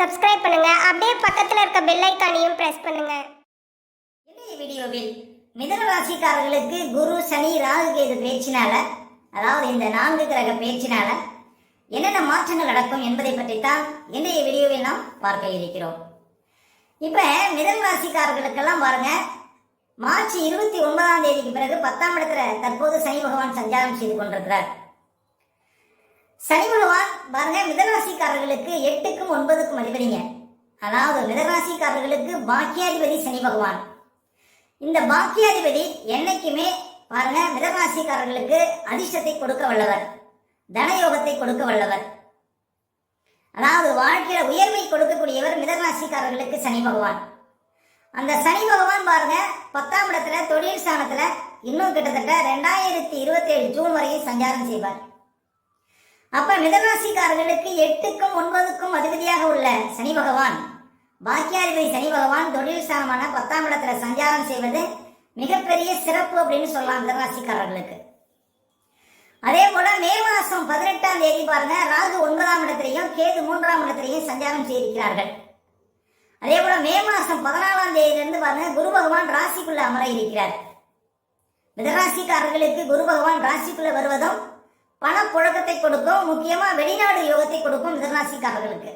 Subscribe பண்ணுங்க. அப்படியே பக்கத்துல இருக்க பெல் ஐகானையும் பிரஸ் பண்ணுங்க. இன்றைய வீடியோவில் மிதுன ராசிக்காரர்களுக்கு குரு சனி ராகு கேது பேச்சினால, அதாவது இந்த 4 கிரக பேச்சினால என்னென்ன மாற்றங்கள் நடக்கும் என்பதை பற்றி தான் இன்றைய வீடியோவில் நாம் பார்க்க இருக்கிறோம். இப்ப மிதுன ராசிக்காரர்களுக்கெல்லாம் பாருங்க, மார்ச் 29ஆம் தேதிக்கு பிறகு 10ஆம் இடத்துல தற்போது சனி பகவான் சஞ்சாரம் செய்து கொண்டிருக்கிறார். சனி பகவான் பாருங்க மிதராசிக்காரர்களுக்கு 8க்கும் 9க்கும் அதிபதிங்க. அதாவது மிதராசிக்காரர்களுக்கு பாக்கியாதிபதி சனி பகவான். இந்த பாக்கியாதிபதி என்னைக்குமே பாருங்க மிதராசிக்காரர்களுக்கு அதிர்ஷ்டத்தை கொடுக்க வல்லவர், தனயோகத்தை கொடுக்க வல்லவர். அதாவது வாழ்க்கையில உயர்வை கொடுக்கக்கூடியவர் மிதராசிக்காரர்களுக்கு சனி பகவான். அந்த சனி பகவான் பாருங்க 10ஆம் இடத்துல தொழில் ஸ்தானத்துல இன்னும் கிட்டத்தட்ட 2027 ஜூன் வரையும் சஞ்சாரம் செய்வார். அப்ப மிதராசிக்காரர்களுக்கு 8க்கும் 9க்கும் அதிபதியாக உள்ள சனி பகவான், பாக்கியாதிபதி சனி பகவான் தொழில் ஸ்தானமான 10ஆம் இடத்துல சஞ்சாரம் செய்வது மிகப்பெரிய சிறப்பு அப்படின்னு சொல்லலாம் மிதராசிக்காரர்களுக்கு. அதே போல மே மாசம் 18ஆம் தேதி பாருங்க ராகு 9ஆம் இடத்திலையும் கேது 3ஆம் இடத்திலையும் சஞ்சாரம் செய்திருக்கிறார்கள். அதே போல மே மாசம் 14ஆம் தேதியிலிருந்து பாருங்க குரு பகவான் ராசிக்குள்ள அமர இருக்கிறார். மிதராசிக்காரர்களுக்கு குரு பகவான் ராசிக்குள்ள வருவதும் பணப்புழக்கத்தை கொடுக்கும், முக்கியமா வெளிநாடு யோகத்தை கொடுக்கும் மிதராசிக்காரர்களுக்கு.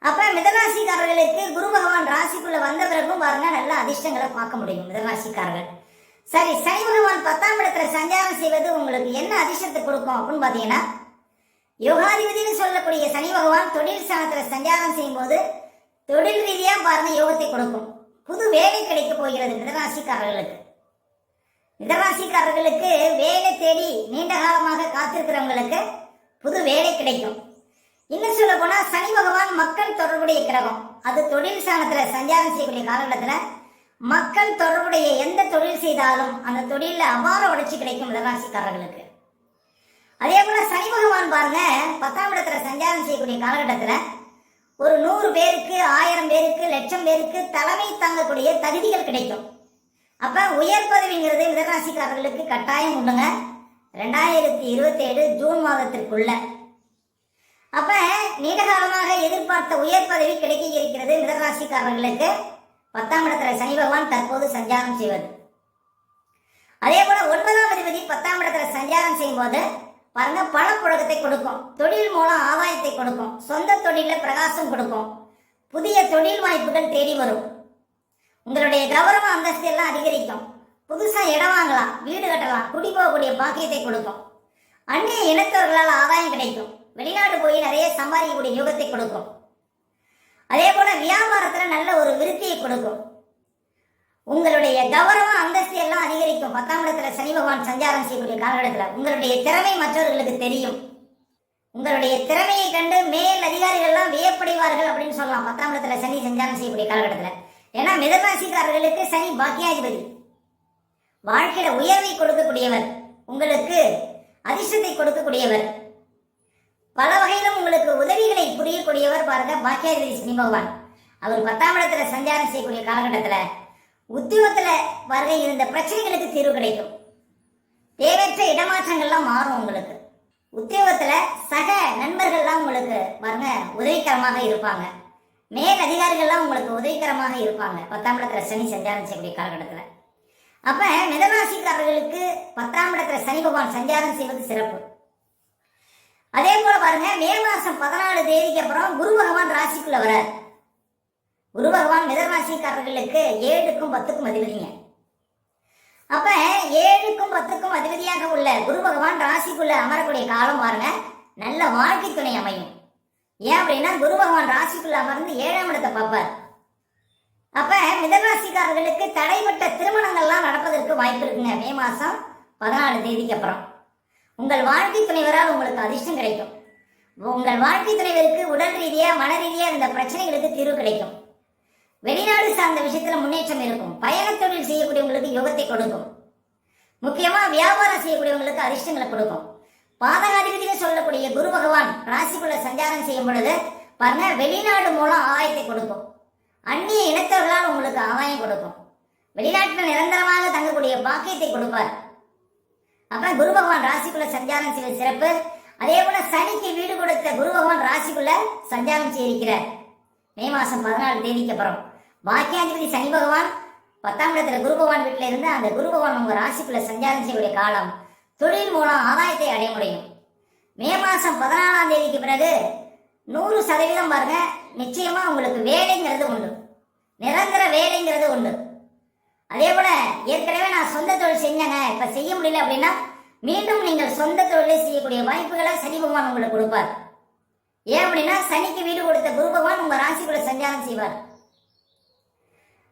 அப்ப மிதராசிக்காரர்களுக்கு குரு பகவான் ராசிக்குள்ள வந்த பிறகும் பாருங்க நல்ல அதிர்ஷ்டங்களை பார்க்க முடியும் மிதராசிக்காரர்கள். சரி, சனி பகவான் 10ஆம் இடத்துல சஞ்சாரம் செய்வது உங்களுக்கு என்ன அதிர்ஷ்டத்தை கொடுக்கும் அப்படின்னு பாத்தீங்கன்னா, யோகாதிபதினு சொல்லக்கூடிய சனி பகவான் தொழில் ஸ்தானத்துல சஞ்சாரம் செய்யும் போது தொழில் ரீதியா பாருங்க யோகத்தை கொடுக்கும். புது வேலை கிடைக்க போகிறது மிதராசிக்காரர்களுக்கு. மிதராசிக்காரர்களுக்கு வேலை தேடி நீண்ட காலமாக காத்திருக்கிறவங்களுக்கு புது வேலை கிடைக்கும். இன்னும் சொல்ல போனா சனி பகவான் மக்கள் தொடர்புடைய கிரகம். அது தொழில் ஸ்தானத்துல சஞ்சாரம் செய்யக்கூடிய காலகட்டத்தில் மக்கள் தொடர்புடைய எந்த தொழில் செய்தாலும் அந்த தொழில அபார வளர்ச்சி கிடைக்கும் மிதராசிக்காரர்களுக்கு. அதே போல சனி பகவான் பாருங்க 10ஆம் இடத்துல சஞ்சாரம் செய்யக்கூடிய காலகட்டத்தில் ஒரு 100 பேருக்கு, 1000 பேருக்கு, 1,00,000 பேருக்கு தலைமை தாங்கக்கூடிய தகுதிகள் கிடைக்கும். அப்ப உயர் பதவிங்கிறது மிதராசிக்காரர்களுக்கு கட்டாயம் உண்டுங்க 2027 ஜூன் மாதத்திற்குள்ள. அப்ப நீண்ட காலமாக எதிர்பார்த்த உயர் பதவி கிடைக்க இருக்கிறது மிதராசிக்காரர்களுக்கு 10ஆம் இடத்துல சனி பகவான் தற்போது சஞ்சாரம் செய்வது. அதே போல 9ஆம் அதிபதி 10ஆம் இடத்துல சஞ்சாரம் செய்யும் போது பாருங்க பணப்புழக்கத்தை கொடுக்கும், தொழில் மூலம் ஆதாயத்தை கொடுக்கும், சொந்த தொழில பிரகாசம் கொடுக்கும், புதிய தொழில் வாய்ப்புகள் தேடி வரும், உங்களுடைய கௌரவ அந்தஸ்து எல்லாம் அதிகரிக்கும், புதுசா இடம் வாங்கலாம், வீடு கட்டலாம், குடி போகக்கூடிய பாக்கியத்தை கொடுக்கும், அந்நிய இனத்தவர்களால் ஆதாயம் கிடைக்கும், வெளிநாடு போய் நிறைய சம்பாதிக்கக்கூடிய யோகத்தை கொடுக்கும். அதே போல வியாபாரத்துல நல்ல ஒரு விருத்தியை கொடுக்கும், உங்களுடைய கௌரவ அந்தஸ்து எல்லாம் அதிகரிக்கும். 10ஆம் இடத்துல சனி பகவான் சஞ்சாரம் செய்யக்கூடிய காலகட்டத்தில் உங்களுடைய திறமை மற்றவர்களுக்கு தெரியும். உங்களுடைய திறமையை கண்டு மேல் அதிகாரிகள் எல்லாம் வியப்படைவார்கள் அப்படின்னு சொல்லலாம் 10ஆம் இடத்துல சனி சஞ்சாரம் செய்யக்கூடிய காலகட்டத்தில். ஏன்னா மிதராசிக்காரர்களுக்கு சனி பாக்கியாதிபதி, வாழ்க்கையில உயர்வை கொடுக்கக்கூடியவர், உங்களுக்கு அதிர்ஷ்டத்தை கொடுக்கக்கூடியவர், பல வகையிலும் உங்களுக்கு உதவிகளை புரியக்கூடியவர் பாருங்க பாக்கியாதிபதி சனி பகவான். அவர் 10ஆம் இடத்துல சஞ்சாரம் செய்யக்கூடிய காலகட்டத்தில் உத்தியோகத்துல வருகை இருந்த பிரச்சனைகளுக்கு தீர்வு கிடைக்கும். தேவையற்ற இடமாற்றங்கள்லாம் மாறும். உங்களுக்கு உத்தியோகத்துல சக நண்பர்கள்லாம் உங்களுக்கு பாருங்க உதவிகரமாக இருப்பாங்க, மேல் அதிகாரிகள்லாம் உங்களுக்கு உதவிகரமாக இருப்பாங்க 10ஆம் இடத்துல சனி சஞ்சாரம் செய்யக்கூடிய காலகட்டத்தில். அப்ப மிதராசிக்காரர்களுக்கு 10ஆம் இடத்துல சனி பகவான் சஞ்சாரம் செய்வது சிறப்பு. அதே போல பாருங்க மே மாசம் 14 தேதிக்கு அப்புறம் குரு பகவான் ராசிக்குள்ள வரார். குரு பகவான் மிதராசிக்காரர்களுக்கு 7க்கும் 10க்கும் அதிபதிங்க. அப்ப 7க்கும் 10க்கும் அதிபதியாக உள்ள குரு பகவான் ராசிக்குள்ள அமரக்கூடிய காலம் பாருங்க நல்ல வாழ்க்கை துணை அமையும். ஏன் அப்படின்னா குரு பகவான் ராசிக்குள்ள அமர்ந்து 7ஆம் இடத்தை பார்ப்பார். அப்ப மிதராசிக்காரர்களுக்கு தடைப்பட்ட திருமணங்கள்லாம் நடப்பதற்கு வாய்ப்பு இருக்குங்க. மே மாசம் 14 தேதிக்கு அப்புறம் உங்கள் வாழ்க்கை துணைவரால் உங்களுக்கு அதிர்ஷ்டம் கிடைக்கும். உங்கள் வாழ்க்கை துணைவருக்கு உடல் ரீதியா மன ரீதியா இந்த பிரச்சனைகளுக்கு தீர்வு கிடைக்கும். வெளிநாடு சார்ந்த விஷயத்துல முன்னேற்றம் இருக்கும். பயண தொழில் செய்யக்கூடியவங்களுக்கு யோகத்தை கொடுக்கும். முக்கியமா வியாபாரம் செய்யக்கூடியவங்களுக்கு அதிர்ஷ்டங்களை கொடுக்கும். பாதகாதிபதினு சொல்லக்கூடிய குரு பகவான் ராசிக்குள்ள சஞ்சாரம் செய்யும் பொழுது பாருங்க வெளிநாடு மூலம் ஆதாயத்தை கொடுக்கும். அந்நிய இனத்தவர்களால் உங்களுக்கு ஆதாயம் கொடுக்கும். வெளிநாட்டில் நிரந்தரமாக தங்கக்கூடிய பாக்கியத்தை கொடுப்பார். அப்ப குரு பகவான் ராசிக்குள்ள சஞ்சாரம் செய்வது சிறப்பு. அதே போல சனிக்கு வீடு கொடுத்த குரு பகவான் ராசிக்குள்ள சஞ்சாரம் செய்திருக்கிறார் மே மாசம் 14 தேதிக்கு அப்புறம். பாக்கியாதிபதி சனி பகவான் 10ஆம் இடத்துல குரு பகவான் வீட்டில் இருந்து அந்த குரு பகவான் உங்க ராசிக்குள்ள சஞ்சாரம் செய்யக்கூடிய காலம் தொழில் மூலம் ஆதாயத்தை அடைய முடியும். மே மாசம் 14ஆம் தேதிக்கு பிறகு 100% பாருங்க, நிச்சயமா உங்களுக்கு வேலைங்கிறது உண்டு, நிரந்தர வேலைங்கிறது உண்டு. அதே போல ஏற்கனவே நான் சொந்த தொழில் செஞ்சேங்க, இப்ப செய்ய முடியல அப்படின்னா மீண்டும் நீங்கள் சொந்த தொழிலை செய்யக்கூடிய வாய்ப்புகளை சனி பகவான் உங்களுக்கு கொடுப்பார். ஏன் அப்படின்னா சனிக்கு வீடு கொடுத்த குரு பகவான் உங்க ராசிக்குள்ள சஞ்சாரம் செய்வார்.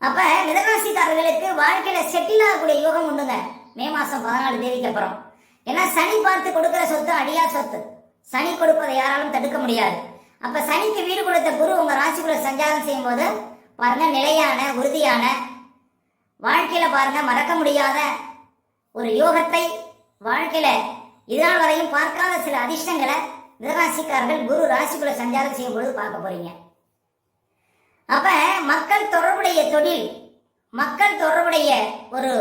அப்ப மிதராசிக்காரர்களுக்கு வாழ்க்கையில செட்டில் ஆகக்கூடிய யோகம் உண்டுங்க மே மாசம் 14 தேதிக்கு அப்புறம். ஏன்னா சனி பார்த்து கொடுக்கிற சொத்து அடியா சொத்து, சனி கொடுப்பதை யாராலும் தடுக்க முடியாது. அப்ப சனிக்கு வீடு கொடுத்த குரு உங்க ராசிக்குள்ள சஞ்சாரம் செய்யும் போது பாருங்க, நிலையான உறுதியான வாழ்க்கையில பாருங்க மறக்க முடியாத ஒரு யோகத்தை, வாழ்க்கையில இதனால் வரையும் பார்க்காத சில அதிர்ஷ்டங்களை மிதராசிக்காரர்கள் குரு ராசிக்குள்ள சஞ்சாரம் செய்யும் பொழுது பார்க்க போறீங்க. அப்ப மக்கள் தொடர்புடைய தொழில், மக்கள் தொடர்புடைய ஒரு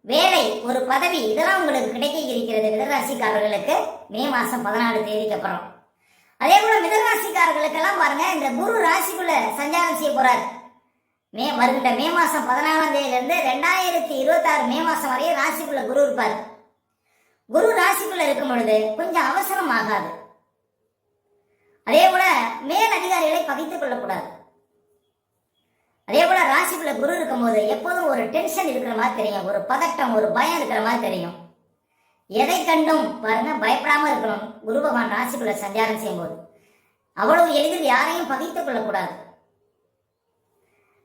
வேலை, ஒரு பதவி, இதெல்லாம் உங்களுக்கு கிடைக்க இருக்கிறது மிதராசிக்காரர்களுக்கு மே மாசம் 14 தேதிக்கு அப்புறம். அதே போல மிதராசிக்காரர்களுக்கெல்லாம் பாருங்க, இந்த குரு ராசிக்குள்ள சஞ்சாரம் செய்ய போறார். வருகின்ற மே மாசம் 14ஆம் தேதியிலிருந்து 2026 மே மாசம் வரைய ராசிக்குள்ள குரு இருப்பார். குரு ராசிக்குள்ள இருக்கும் பொழுது கொஞ்சம் அவசரம் ஆகாது. அதே போல மேல் அதிகாரிகளை பகைத்துக் கொள்ளக்கூடாது. அதே போல ராசிக்குள்ள குரு இருக்கும் போது எப்போதும் ஒரு டென்ஷன் இருக்கிற மாதிரி தெரியும், ஒரு பதட்டம், ஒரு பயம் இருக்கிற மாதிரி தெரியும். எதை கண்டும் பாருங்க பயப்படாம இருக்கணும். குரு பகவான் ராசிக்குள்ள சஞ்சாரம் செய்யும் போது அவ்வளவு எளிதில் யாரையும் பகைத்துக் கொள்ளக்கூடாது.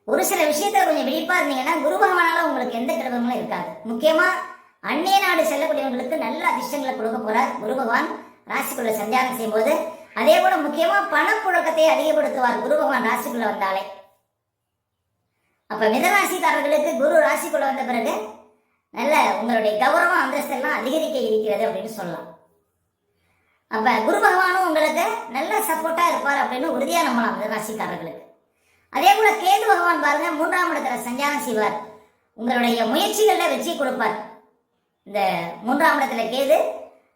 ஒரு சில விஷயத்துல கொஞ்சம் விழிப்பா இருந்தீங்கன்னா குரு பகவானால உங்களுக்கு எந்த கிரகங்களும் இருக்காது. முக்கியமா அந்நிய நாடு செல்லக்கூடியவங்களுக்கு நல்ல அதிர்ஷ்டங்களை கொடுக்க போறார் குரு பகவான் ராசிக்குள்ள சஞ்சாரம் செய்யும் போது. அதே போல முக்கியமா பணப்புழக்கத்தை அதிகப்படுத்துவார் குரு பகவான் ராசிக்குள்ள வந்தாலே. அப்ப மிதராசிக்காரர்களுக்கு குரு ராசிக்குள்ள வந்த பிறகு நல்ல உங்களுடைய கௌரவம் அந்தஸ்து எல்லாம் அதிகரிக்க இருக்கிறது அப்படின்னு சொல்லலாம். அப்ப குரு பகவானும் உங்களுக்கு நல்ல சப்போர்ட்டா இருப்பார் அப்படின்னு உறுதியா நம்பலாம் மிதராசிக்காரர்களுக்கு. அதே போல கேது பகவான் பாருங்க 3ஆம் இடத்துல சஞ்சாரம் செய்வார், உங்களுடைய முயற்சிகள்ல வெற்றி கொடுப்பார். இந்த 3ஆம் இடத்துல கேது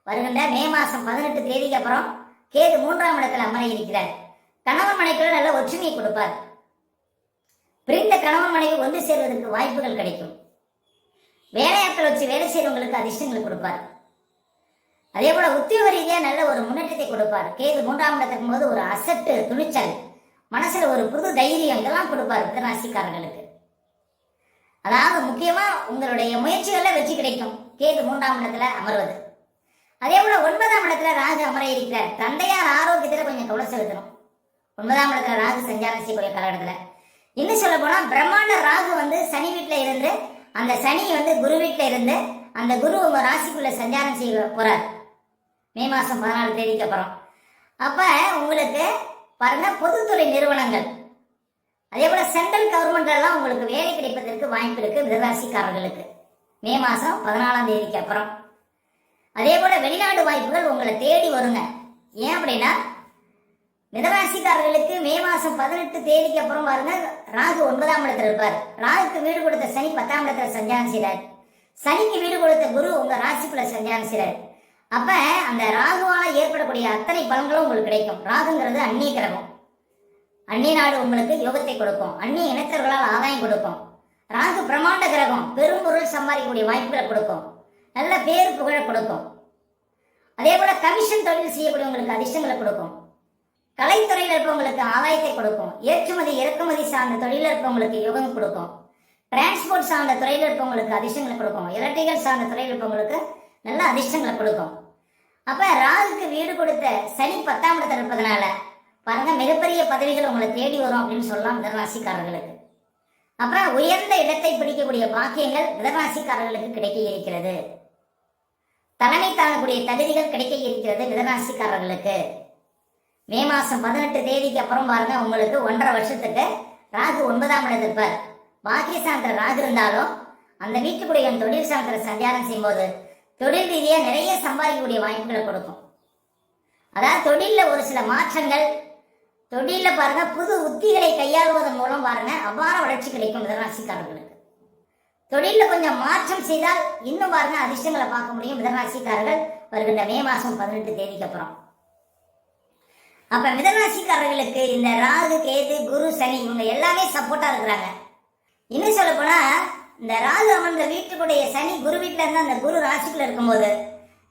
வருகின்ற மே மாசம் 18 தேதிக்கு அப்புறம் கேது 3ஆம் இடத்துல அமர இருக்கிறார். கணவன் மனைவிக்குள்ள நல்ல ஒற்றுமையை கொடுப்பார். பிரிந்த கணவன் மனைவி ஒன்று சேர்வதற்கு வாய்ப்புகள் கிடைக்கும். வேலையாட்கள் வச்சு வேலை செய்யறவங்களுக்கு அதிர்ஷ்டங்களை கொடுப்பார். அதே போல உத்தியோக ரீதியா நல்ல ஒரு முன்னேற்றத்தை கொடுப்பார். கேது 3ஆம் இடத்துக்கும் போது ஒரு அசட்டு, துணிச்சல், மனசுல ஒரு புது தைரியம், இதெல்லாம் கொடுப்பார் மிதராசிக்காரர்களுக்கு. அதாவது முக்கியமா உங்களுடைய முயற்சிகள்ல வெற்றி கிடைக்கும் கேது 3ஆம் இடத்துல அமர்வது. அதே போல 9ஆம் இடத்துல ராகு அமர இருக்கிறார். தந்தையார் ஆரோக்கியத்துல கொஞ்சம் கவலை செலுத்தணும். 9ஆம் இடத்துல ராகு சஞ்சாரம் செய்யக்கூடிய காலகட்டத்துல இன்னும் சொல்ல போனா பிரம்மாண்ட ராகு சனி வீட்டுல இருந்து, அந்த சனி குரு வீட்டுல இருந்து, அந்த குரு உங்க ராசிக்குள்ள சஞ்சாரம் செய்ய போறார் மே மாசம் 14 தேதிக்கு அப்புறம். அப்ப உங்களுக்கு பாருங்க பொதுத்துறை நிறுவனங்கள், அதே போல சென்ட்ரல் கவர்மெண்ட் எல்லாம் உங்களுக்கு வேலை கிடைப்பதற்கு வாய்ப்பு இருக்கு மிதராசிக்காரர்களுக்கு மே மாசம் 14ஆம் தேதிக்கு அப்புறம். அதே போல வெளிநாடு வாய்ப்புகள் உங்களை தேடி வருங்க. ஏன் அப்படின்னா மிதராசிக்காரர்களுக்கு மே மாசம் 18 தேதிக்கு அப்புறம் பாருங்க ராகு 9ஆம் இடத்துல இருப்பார். ராகுக்கு வீடு கொடுத்த சனி 10ஆம் இடத்துல சஞ்சாரம் செய்றார். சனிக்கு வீடு கொடுத்த குரு உங்க ராசிக்குள்ள சஞ்சாரம் செய்றார். அப்ப அந்த ராகுவால ஏற்படக்கூடிய அத்தனை பலன்களும் உங்களுக்கு கிடைக்கும். ராகுங்கிறது அந்நிய கிரகம், அந்நிய நாடு உங்களுக்கு யோகத்தை கொடுக்கும், அந்நிய இனத்தர்களால் ஆதாயம் கொடுக்கும். ராகு பிரம்மாண்ட கிரகம், பெரும் பொருள் சம்பாதிக்கக்கூடிய வாய்ப்புகளை கொடுக்கும், நல்ல பேரு புகழ கொடுக்கும். அதே போல கமிஷன் தொழில் செய்யக்கூடியவங்களுக்கு அதிர்ஷ்டங்களை கொடுக்கும், கலைத்துறையில் இருப்பவங்களுக்கு ஆதாயத்தை கொடுக்கும், ஏற்றுமதி இறக்குமதி சார்ந்த தொழிலில் இருப்பவங்களுக்கு யோகம் கொடுக்கும், டிரான்ஸ்போர்ட் சார்ந்த துறையில் இருப்பவங்களுக்கு அதிர்ஷ்டங்களை கொடுக்கும், எலக்ட்ரிக்கல் சார்ந்த துறையில் இருப்பவங்களுக்கு நல்ல அதிர்ஷ்டங்களை கொடுக்கும். அப்ப ராகுக்கு வீடு கொடுத்த சனி 10ஆம் இடத்துல இருப்பதனால பாருங்க மிகப்பெரிய பதவிகள் உங்களை தேடி வரும் அப்படின்னு சொல்லலாம் மிதராசிக்காரர்களுக்கு. அப்ப உயர்ந்த இடத்தை பிடிக்கக்கூடிய பாக்கியங்கள் மிதராசிக்காரர்களுக்கு கிடைக்க இருக்கிறது. தலைமை தாங்கக்கூடிய தகுதிகள் கிடைக்க இருக்கிறது மிதராசிக்காரர்களுக்கு. மே மாசம் 18 தேதிக்கு அப்புறம் பாருங்க உங்களுக்கு 1.5 வருஷத்துக்கு ராகு 9ஆம் இடத்துல இருப்பார். பாக்கிய சாந்திர ராகு இருந்தாலும் அந்த வீட்டுக்குடைய தொழில் சாந்திர சஞ்சாரம் செய்யும் போது தொழில் ரீதியா நிறைய சம்பாதிக்கக்கூடிய வாய்ப்புகளை கொடுக்கும். அதாவது தொழில ஒரு சில மாற்றங்கள், தொழில பாருங்க புது உத்திகளை கையாளுவதன் மூலம் பாருங்க அபார வளர்ச்சி கிடைக்கும் மிதராசிக்காரர்களுக்கு. தொழில கொஞ்சம் மாற்றம் செய்தால் இன்னும் பாருங்க அதிர்ஷ்டங்களை பார்க்க முடியும் மிதனராசிக்காரர்கள் வருகின்ற மே மாசம் 18 தேதிக்கு அப்புறம். அப்ப மிதனராசிக்காரர்களுக்கு இந்த ராகு, கேது, குரு, சனி இவங்க எல்லாமே சப்போர்ட்டா இருக்கிறாங்க. இன்னும் சொல்ல போனா இந்த ராகு அமர்ந்த வீட்டுக்குடைய சனி குரு வீட்டுல இருந்து அந்த குரு ராசிக்குள்ள இருக்கும்போது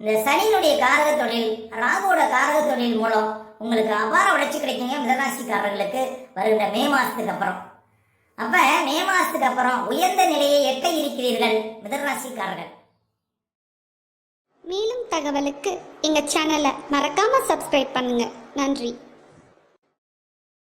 இந்த சனியினுடைய காரக தொழில், ராகுவோட காரக தொழில் மூலம் உங்களுக்கு அபார வளர்ச்சி கிடைக்குங்க மிதனராசிக்காரர்களுக்கு வருகின்ற மே மாசத்துக்கு அப்புறம். அப்ப மே மாசத்துக்கு அப்புறம் உயர்ந்த நிலையை எட்ட இருக்கிறீர்கள் மிதனராசிக்காரர்கள். மேலும் தகவலுக்கு எங்க சேனலை மறக்காம சப்ஸ்கிரைப் பண்ணுங்க. நன்றி.